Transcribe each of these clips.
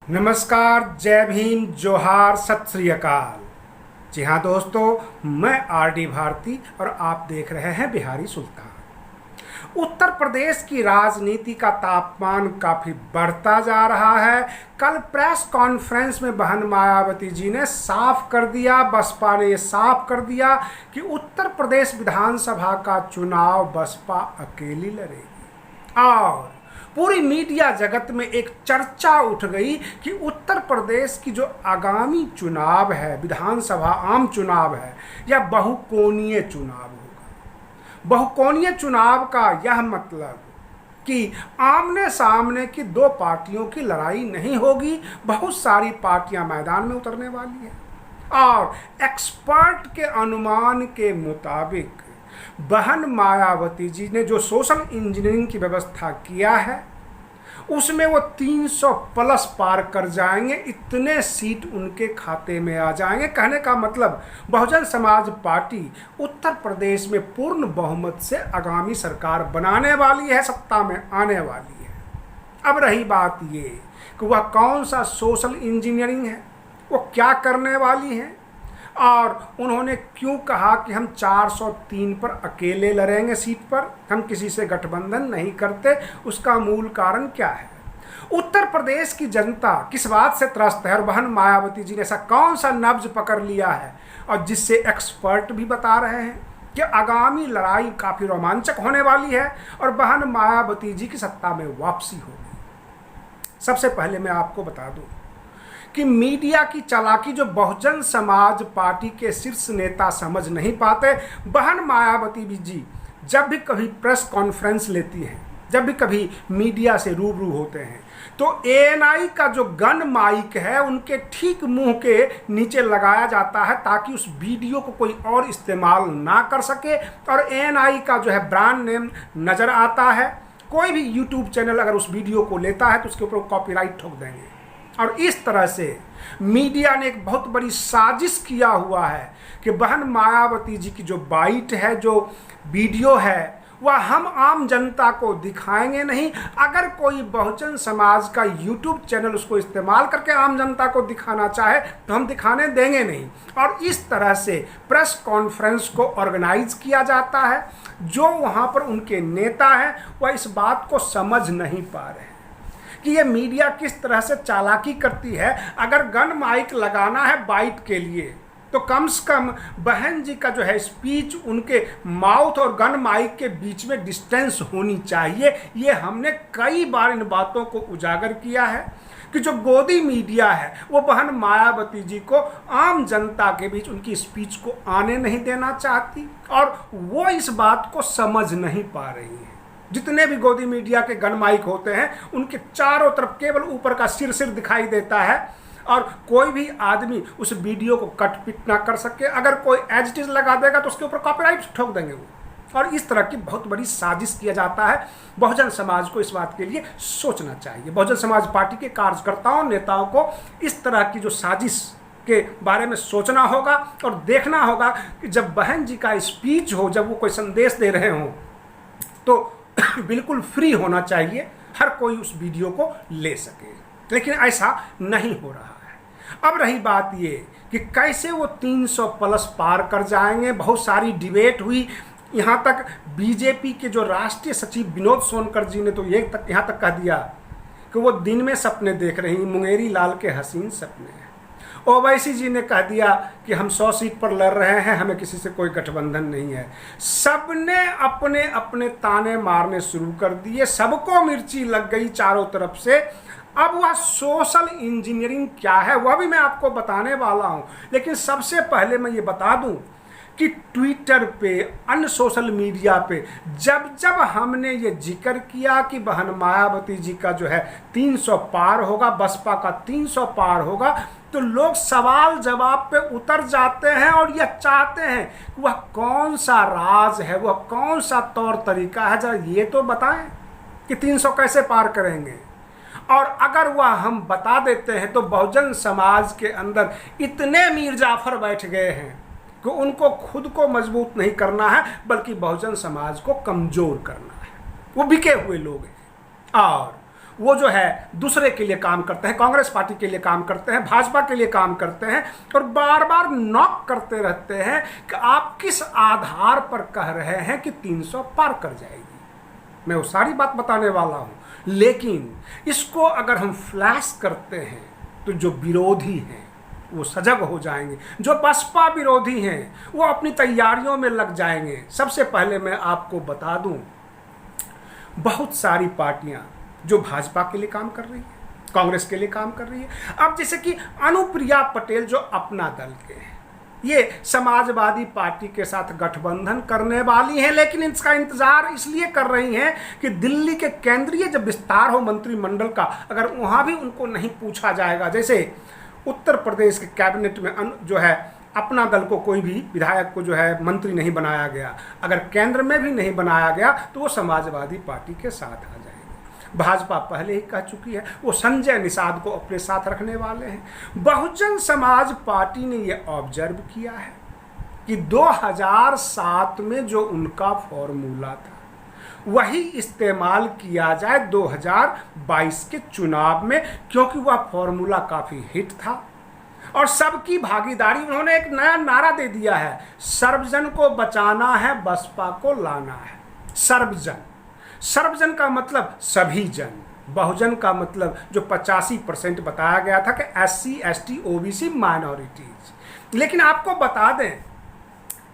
नमस्कार, जय भीम, जोहार, सत श्री अकाल। जी हाँ दोस्तों, मैं आरडी भारती और आप देख रहे हैं बिहारी सुल्तान। उत्तर प्रदेश की राजनीति का तापमान काफी बढ़ता जा रहा है। कल प्रेस कॉन्फ्रेंस में बहन मायावती जी ने साफ कर दिया, बसपा ने ये साफ कर दिया कि उत्तर प्रदेश विधानसभा का चुनाव बसपा अकेली लड़ेगी। और पूरी मीडिया जगत में एक चर्चा उठ गई कि उत्तर प्रदेश की जो आगामी चुनाव है, विधानसभा आम चुनाव है या बहुकोणीय चुनाव होगा। बहुकोणीय चुनाव का यह मतलब कि आमने सामने की दो पार्टियों की लड़ाई नहीं होगी, बहुत सारी पार्टियां मैदान में उतरने वाली है। और एक्सपर्ट के अनुमान के मुताबिक बहन मायावती जी ने जो सोशल इंजीनियरिंग की व्यवस्था किया है उसमें वो 300 प्लस पार कर जाएंगे, इतने सीट उनके खाते में आ जाएंगे। कहने का मतलब बहुजन समाज पार्टी उत्तर प्रदेश में पूर्ण बहुमत से आगामी सरकार बनाने वाली है, सत्ता में आने वाली है। अब रही बात ये कि वह कौन सा सोशल इंजीनियरिंग है, वो क्या करने वाली है और उन्होंने क्यों कहा कि हम 403 पर अकेले लड़ेंगे सीट पर, हम किसी से गठबंधन नहीं करते। उसका मूल कारण क्या है? उत्तर प्रदेश की जनता किस बात से त्रस्त है और बहन मायावती जी ने ऐसा कौन सा नब्ज पकड़ लिया है और जिससे एक्सपर्ट भी बता रहे हैं कि आगामी लड़ाई काफ़ी रोमांचक होने वाली है और बहन मायावती जी की सत्ता में वापसी होगी। सबसे पहले मैं आपको बता दूं कि मीडिया की चालाकी जो बहुजन समाज पार्टी के शीर्ष नेता समझ नहीं पाते, बहन मायावती जी जब भी कभी प्रेस कॉन्फ्रेंस लेती हैं, जब भी कभी मीडिया से रूबरू होते हैं, तो एएनआई का जो गन माइक है उनके ठीक मुंह के नीचे लगाया जाता है ताकि उस वीडियो को कोई और इस्तेमाल ना कर सके। और एएनआई का जो है ब्रांड नेम नज़र आता है। कोई भी यूट्यूब चैनल अगर उस वीडियो को लेता है तो उसके ऊपर कॉपीराइट ठोक देंगे। और इस तरह से मीडिया ने एक बहुत बड़ी साजिश किया हुआ है कि बहन मायावती जी की जो बाइट है, जो वीडियो है, वह हम आम जनता को दिखाएंगे नहीं। अगर कोई बहुजन समाज का यूट्यूब चैनल उसको इस्तेमाल करके आम जनता को दिखाना चाहे तो हम दिखाने देंगे नहीं। और इस तरह से प्रेस कॉन्फ्रेंस को ऑर्गेनाइज किया जाता है। जो वहाँ पर उनके नेता हैं वह इस बात को समझ नहीं पा रहे हैं कि ये मीडिया किस तरह से चालाकी करती है। अगर गन माइक लगाना है बाइट के लिए तो कम से कम बहन जी का जो है स्पीच, उनके माउथ और गन माइक के बीच में डिस्टेंस होनी चाहिए। ये हमने कई बार इन बातों को उजागर किया है कि जो गोदी मीडिया है वो बहन मायावती जी को आम जनता के बीच उनकी स्पीच को आने नहीं देना चाहती और वो इस बात को समझ नहीं पा रही है। जितने भी गोदी मीडिया के गन माइक होते हैं उनके चारों तरफ केवल ऊपर का सिर दिखाई देता है और कोई भी आदमी उस वीडियो को कट पिट ना कर सके। अगर कोई एज इट इज लगा देगा तो उसके ऊपर कॉपीराइट ठोक देंगे वो। और इस तरह की बहुत बड़ी साजिश किया जाता है। बहुजन समाज को इस बात के लिए सोचना चाहिए। बहुजन समाज पार्टी के कार्यकर्ताओं, नेताओं को इस तरह की जो साजिश के बारे में सोचना होगा और देखना होगा कि जब बहन जी का स्पीच हो, जब वो कोई संदेश दे रहे हों तो बिल्कुल फ्री होना चाहिए, हर कोई उस वीडियो को ले सके। लेकिन ऐसा नहीं हो रहा है। अब रही बात ये कि कैसे वो 300 प्लस पार कर जाएंगे। बहुत सारी डिबेट हुई। यहाँ तक बीजेपी के जो राष्ट्रीय सचिव विनोद सोनकर जी ने तो यहाँ तक कह दिया कि वो दिन में सपने देख रही, मुंगेरी लाल के हसीन सपने। ओवैसी जी ने कह दिया कि हम 100 सीट पर लड़ रहे हैं, हमें किसी से कोई गठबंधन नहीं है। सबने अपने अपने ताने मारने शुरू कर दिए, सबको मिर्ची लग गई चारों तरफ से। अब वह सोशल इंजीनियरिंग क्या है वह भी मैं आपको बताने वाला हूं। लेकिन सबसे पहले मैं ये बता दूं कि ट्विटर पे, अन्य सोशल मीडिया पे जब जब हमने ये जिक्र किया कि बहन मायावती जी का जो है 300 पार होगा, बसपा का 300 पार होगा, तो लोग सवाल जवाब पे उतर जाते हैं और यह चाहते हैं कि वह कौन सा राज है, वह कौन सा तौर तरीका है, जरा ये तो बताएं कि 300 कैसे पार करेंगे। और अगर वह हम बता देते हैं तो बहुजन समाज के अंदर इतने मीर जाफर बैठ गए हैं कि उनको खुद को मजबूत नहीं करना है बल्कि बहुजन समाज को कमज़ोर करना है। वो बिके हुए लोग हैं और वो जो है दूसरे के लिए काम करते हैं, कांग्रेस पार्टी के लिए काम करते हैं, भाजपा के लिए काम करते हैं और बार बार नॉक करते रहते हैं कि आप किस आधार पर कह रहे हैं कि 300 पार कर जाएगी। मैं वो सारी बात बताने वाला हूं, लेकिन इसको अगर हम फ्लैश करते हैं तो जो विरोधी हैं वो सजग हो जाएंगे, जो बसपा विरोधी हैं वो अपनी तैयारियों में लग जाएंगे। सबसे पहले मैं आपको बता दूं, बहुत सारी पार्टियां जो भाजपा के लिए काम कर रही है, कांग्रेस के लिए काम कर रही है, अब जैसे कि अनुप्रिया पटेल जो अपना दल के हैं, ये समाजवादी पार्टी के साथ गठबंधन करने वाली हैं, लेकिन इसका इंतजार इसलिए कर रही हैं कि दिल्ली के केंद्रीय जब विस्तार हो मंत्रिमंडल का, अगर वहां भी उनको नहीं पूछा जाएगा, जैसे उत्तर प्रदेश के कैबिनेट में जो है अपना दल को कोई भी विधायक को जो है मंत्री नहीं बनाया गया, अगर केंद्र में भी नहीं बनाया गया तो वो समाजवादी पार्टी के साथ आ जाएंगे। भाजपा पहले ही कह चुकी है वो संजय निषाद को अपने साथ रखने वाले हैं। बहुजन समाज पार्टी ने ये ऑब्जर्व किया है कि 2007 में जो उनका फॉर्मूला था वही इस्तेमाल किया जाए 2022 के चुनाव में, क्योंकि वह फॉर्मूला काफी हिट था और सबकी भागीदारी। उन्होंने एक नया नारा दे दिया है, सर्वजन को बचाना है, बसपा को लाना है। सर्वजन, सर्वजन का मतलब सभी जन, बहुजन का मतलब जो 85% बताया गया था कि SC ST OBC माइनॉरिटीज। लेकिन आपको बता दें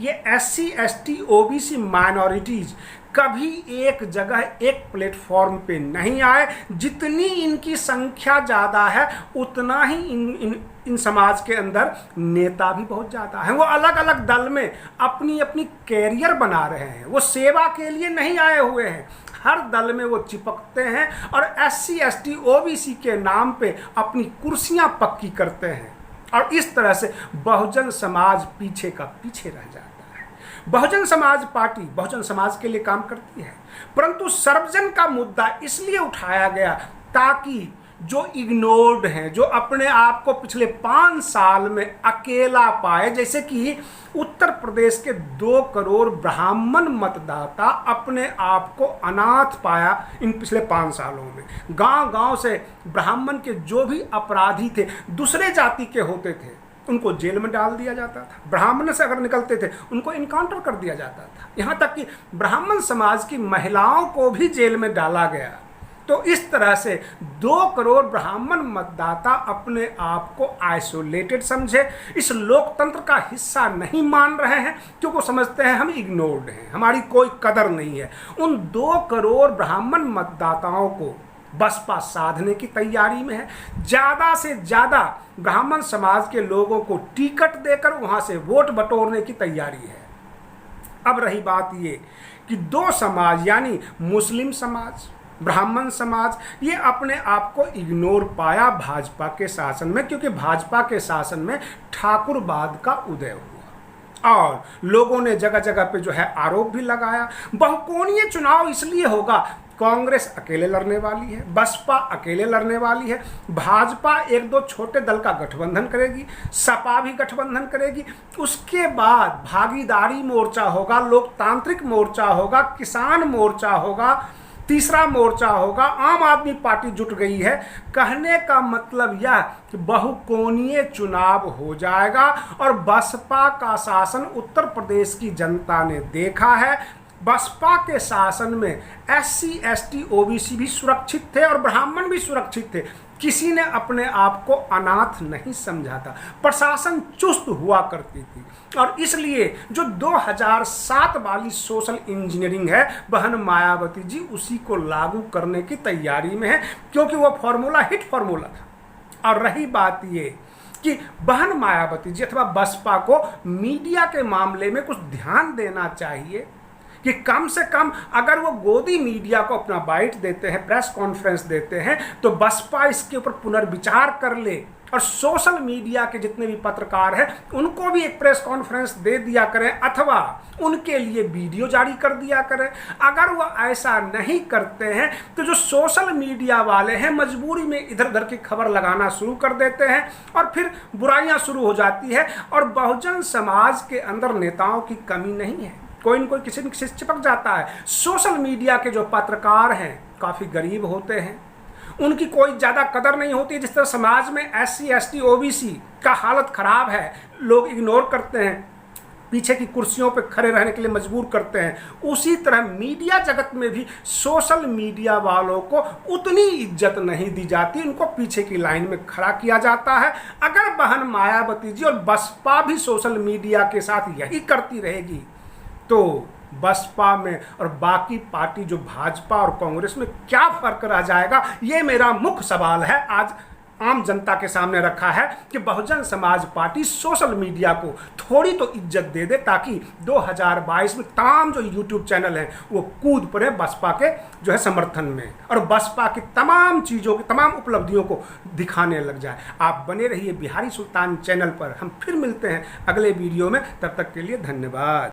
ये SC ST OBC माइनॉरिटीज कभी एक जगह एक प्लेटफॉर्म पे नहीं आए। जितनी इनकी संख्या ज़्यादा है उतना ही इन समाज के अंदर नेता भी बहुत ज़्यादा हैं। वो अलग अलग दल में अपनी अपनी कैरियर बना रहे हैं, वो सेवा के लिए नहीं आए हुए हैं। हर दल में वो चिपकते हैं और SC ST OBC के नाम पे अपनी कुर्सियां पक्की करते हैं और इस तरह से बहुजन समाज पीछे का पीछे रह जाता है। बहुजन समाज पार्टी बहुजन समाज के लिए काम करती है, परंतु सर्वजन का मुद्दा इसलिए उठाया गया ताकि जो इग्नोर्ड हैं, जो अपने आप को पिछले 5 साल में अकेला पाए, जैसे कि उत्तर प्रदेश के 2 करोड़ ब्राह्मण मतदाता अपने आप को अनाथ पाया इन पिछले 5 सालों में। गांव गांव से ब्राह्मण के जो भी अपराधी थे, दूसरे जाति के होते थे, उनको जेल में डाल दिया जाता था। ब्राह्मण से अगर निकलते थे उनको इनकाउंटर कर दिया जाता था। यहाँ तक कि ब्राह्मण समाज की महिलाओं को भी जेल में डाला गया। तो इस तरह से 2 करोड़ ब्राह्मण मतदाता अपने आप को आइसोलेटेड समझे, इस लोकतंत्र का हिस्सा नहीं मान रहे हैं, क्योंकि वो समझते हैं हम इग्नोर्ड हैं, हमारी कोई कदर नहीं है। उन 2 करोड़ ब्राह्मण मतदाताओं को बसपा साधने की तैयारी में है। ज़्यादा से ज़्यादा ब्राह्मण समाज के लोगों को टिकट देकर वहाँ से वोट बटोरने की तैयारी है। अब रही बात ये कि 2 समाज यानी मुस्लिम समाज, ब्राह्मण समाज, ये अपने आप को इग्नोर पाया भाजपा के शासन में, क्योंकि भाजपा के शासन में ठाकुरवाद का उदय हुआ और लोगों ने जगह जगह पे जो है आरोप भी लगाया। बहुकोणीय चुनाव इसलिए होगा, कांग्रेस अकेले लड़ने वाली है, बसपा अकेले लड़ने वाली है, भाजपा 1-2 छोटे दल का गठबंधन करेगी, सपा भी गठबंधन करेगी। उसके बाद भागीदारी मोर्चा होगा, लोकतांत्रिक मोर्चा होगा, किसान मोर्चा होगा, तीसरा मोर्चा होगा, आम आदमी पार्टी जुट गई है। कहने का मतलब यह कि बहुकोणीय चुनाव हो जाएगा और बसपा का शासन उत्तर प्रदेश की जनता ने देखा है। बसपा के शासन में SC ST OBC भी सुरक्षित थे और ब्राह्मण भी सुरक्षित थे। किसी ने अपने आप को अनाथ नहीं समझा था। प्रशासन चुस्त हुआ करती थी और इसलिए जो 2007 वाली सोशल इंजीनियरिंग है, बहन मायावती जी उसी को लागू करने की तैयारी में है, क्योंकि वो फॉर्मूला हिट फॉर्मूला था। और रही बात ये कि बहन मायावती जी अथवा बसपा को मीडिया के मामले में कुछ ध्यान देना चाहिए कि कम से कम अगर वो गोदी मीडिया को अपना बाइट देते हैं, प्रेस कॉन्फ्रेंस देते हैं, तो बसपा इसके ऊपर पुनर्विचार कर ले और सोशल मीडिया के जितने भी पत्रकार हैं उनको भी एक प्रेस कॉन्फ्रेंस दे दिया करें अथवा उनके लिए वीडियो जारी कर दिया करें। अगर वो ऐसा नहीं करते हैं तो जो सोशल मीडिया वाले हैं मजबूरी में इधर उधर की खबर लगाना शुरू कर देते हैं और फिर बुराइयां शुरू हो जाती है। और बहुजन समाज के अंदर नेताओं की कमी नहीं है, कोई न कोई किसी न किसी से चिपक जाता है। सोशल मीडिया के जो पत्रकार हैं काफ़ी गरीब होते हैं, उनकी कोई ज़्यादा कदर नहीं होती। जिस तरह समाज में SC ST OBC का हालत ख़राब है, लोग इग्नोर करते हैं, पीछे की कुर्सियों पर खड़े रहने के लिए मजबूर करते हैं, उसी तरह मीडिया जगत में भी सोशल मीडिया वालों को उतनी इज्जत नहीं दी जाती, उनको पीछे की लाइन में खड़ा किया जाता है। अगर बहन मायावती जी और बसपा भी सोशल मीडिया के साथ यही करती रहेगी तो बसपा में और बाकी पार्टी जो भाजपा और कांग्रेस में क्या फर्क रह जाएगा, ये मेरा मुख्य सवाल है आज आम जनता के सामने रखा है कि Bahujan Samaj party social media को थोड़ी तो इज्जत दे दे, ताकि 2022 में तमाम जो यूट्यूब चैनल हैं वो कूद पड़े बसपा के जो है समर्थन में और बसपा की तमाम चीज़ों की तमाम उपलब्धियों को दिखाने लग जाए। आप बने रहिए बिहारी सुल्तान चैनल पर। हम फिर मिलते हैं अगले वीडियो में, तब तक के लिए धन्यवाद।